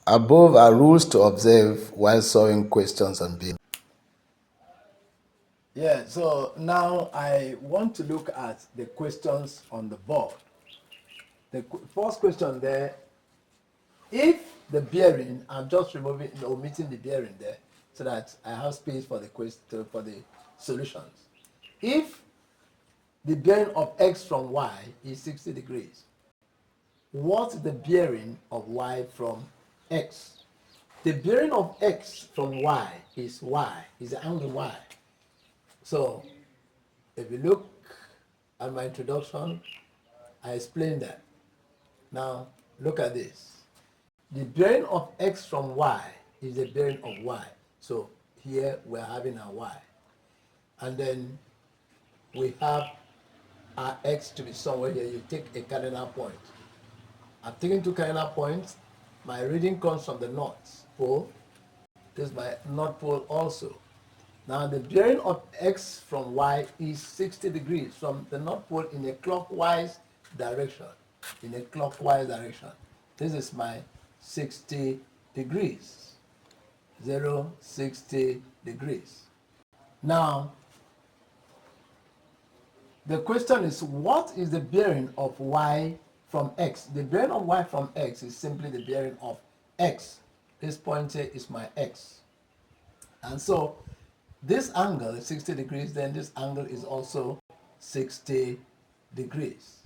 Above are rules to observe while solving questions on being. Yeah, so now I want to look at the questions on the board. The first question there, if the bearing, I'm just omitting the bearing there so that I have space for the question, for the solutions. If the bearing of x from y is 60 degrees, what is the bearing of y from x? The bearing of x from y, is the angle y. So if you look at my introduction, I explained that. Now look at this. The bearing of x from y is the bearing of y. So here we're having our y. And then we have our x to be somewhere here. You take a cardinal point. I'm taking two cardinal points. My reading comes from the north pole. This is my north pole also. Now the bearing of x from y is 60 degrees from the north pole in a clockwise direction. In a clockwise direction. This is my 60 degrees. 60 degrees. Now, the question is, what is the bearing of y from x? The bearing of y from x is simply the bearing of x. This point here is my x. And so, this angle is 60 degrees, then this angle is also 60 degrees.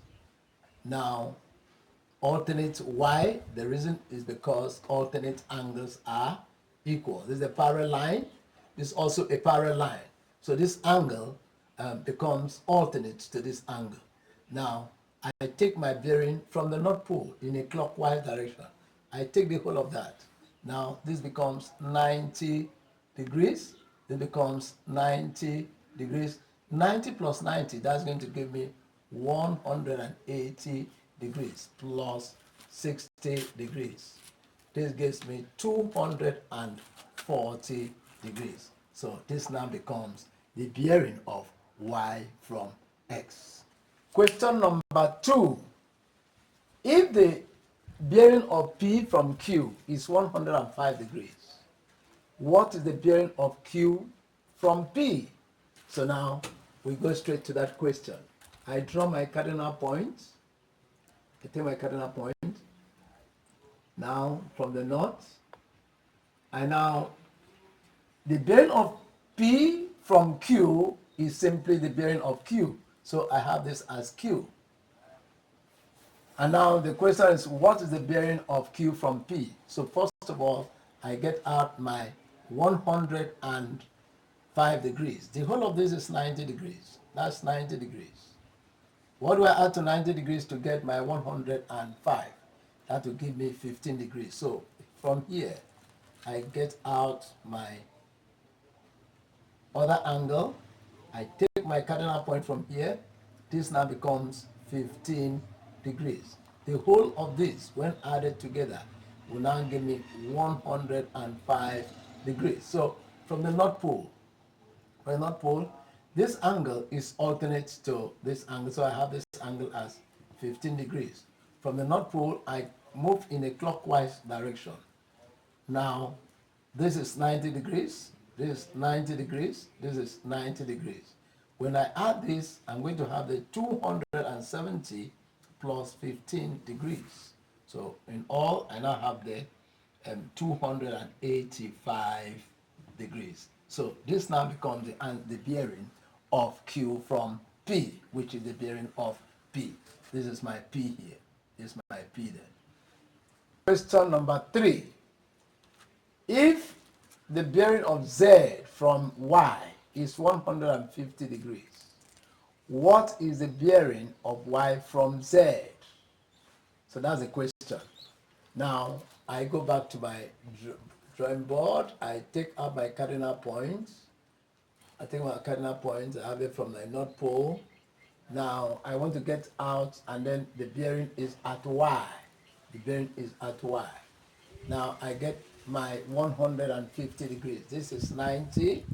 Now, alternate y, the reason is because alternate angles are equal. This is a parallel line. This is also a parallel line. So this angle becomes alternate to this angle. Now, I take my bearing from the North Pole in a clockwise direction. I take the whole of that. Now, this becomes 90 degrees. This becomes 90 degrees. 90 plus 90, that's going to give me 180 degrees plus 60 degrees. This gives me 240 degrees. So this now becomes the bearing of y from x. Question number 2. If the bearing of P from Q is 105 degrees, what is the bearing of Q from P? So now we go straight to that question. I draw my cardinal points. I take my cardinal point. Now from the north. And now the bearing of P from Q is simply the bearing of Q. So I have this as Q. And now the question is, what is the bearing of Q from P? So first of all, I get out my 105 degrees. The whole of this is 90 degrees. That's 90 degrees. What do I add to 90 degrees to get my 105? That will give me 15 degrees. So from here, I get out my other angle. I take my cardinal point from here. This now becomes 15 degrees. The whole of this, when added together, will now give me 105 degrees. So from the North Pole, this angle is alternate to this angle. So I have this angle as 15 degrees. From the North Pole, I move in a clockwise direction. Now, this is 90 degrees, this is 90 degrees, this is 90 degrees. When I add this, I'm going to have the 270 plus 15 degrees. So in all, I now have the 285 degrees. So this now becomes the bearing of Q from P, which is the bearing of P. This is my P here. This is my P then. Question number 3. If the bearing of Z from Y is 150 degrees, what is the bearing of Y from Z? So that's the question. Now, I go back to my drawing board. I take out my cardinal points. I have it from the North Pole. Now, I want to get out, and then the bearing is at Y. The bearing is at Y. Now, I get my 150 degrees. This is 90.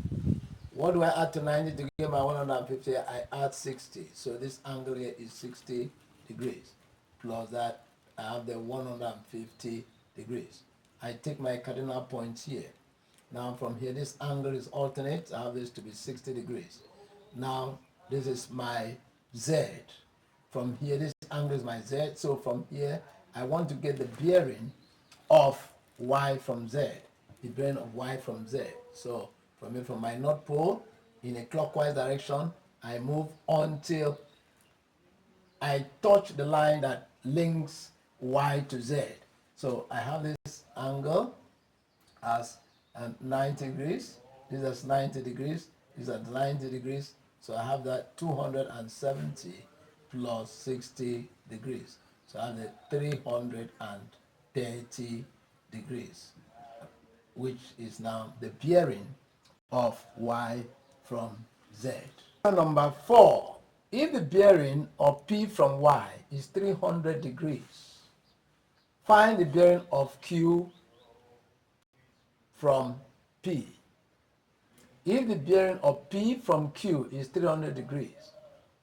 What do I add to 90 to get my 150? I add 60. So this angle here is 60 degrees. Plus that, I have the 150 degrees. I take my cardinal point here. Now from here, this angle is alternate. I have this to be 60 degrees. Now this is my Z. From here, this angle is my Z. So from here, I want to get the bearing of Y from Z. The bearing of Y from Z. So from here, from my North Pole, in a clockwise direction, I move until I touch the line that links Y to Z. So I have this angle as 90 degrees. This is 90 degrees. This is 90 degrees. So I have that 270 plus 60 degrees. So I have the 330 degrees, which is now the bearing of Y from Z. Number 4. If the bearing of P from Y is 300 degrees, find the bearing of Q from P. If the bearing of P from Q is 300 degrees,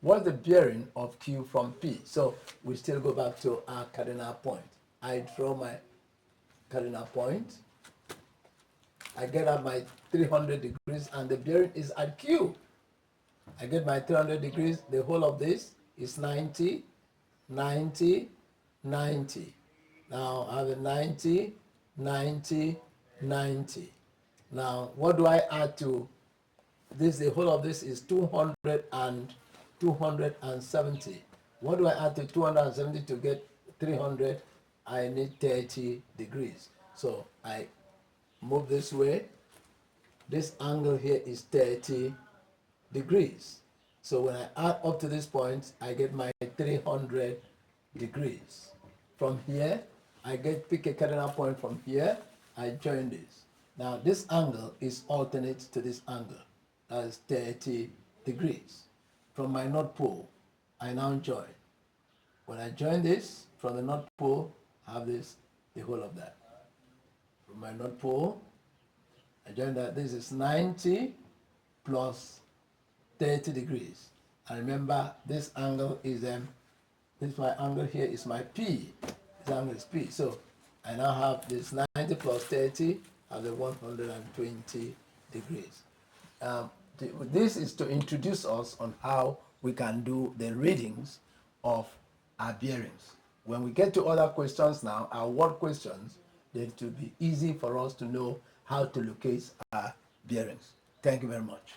what's the bearing of Q from P? So we still go back to our cardinal point. I draw my cardinal point. I get at my 300 degrees and the bearing is at Q. I get my 300 degrees. The whole of this is 90, 90, 90. Now I have a 90, 90, 90. Now what do I add to this? The whole of this is 200 and 270. What do I add to 270 to get 300? I need 30 degrees. So I move this way. This angle here is 30 degrees. So when I add up to this point, I get my 300 degrees. From here, I pick a cardinal point from here, I join this. Now this angle is alternate to this angle. That is 30 degrees. From my North Pole, I now join. When I join this, from the North Pole, I have this, the whole of that. From my North Pole, I join that. This is 90 plus 30 degrees. And remember, this angle is this my angle here is my P. This angle is P. So I now have this 90 plus 30 as the 120 degrees. This is to introduce us on how we can do the readings of our bearings. When we get to other questions now, our word questions, then it will be easy for us to know how to locate our bearings. Thank you very much.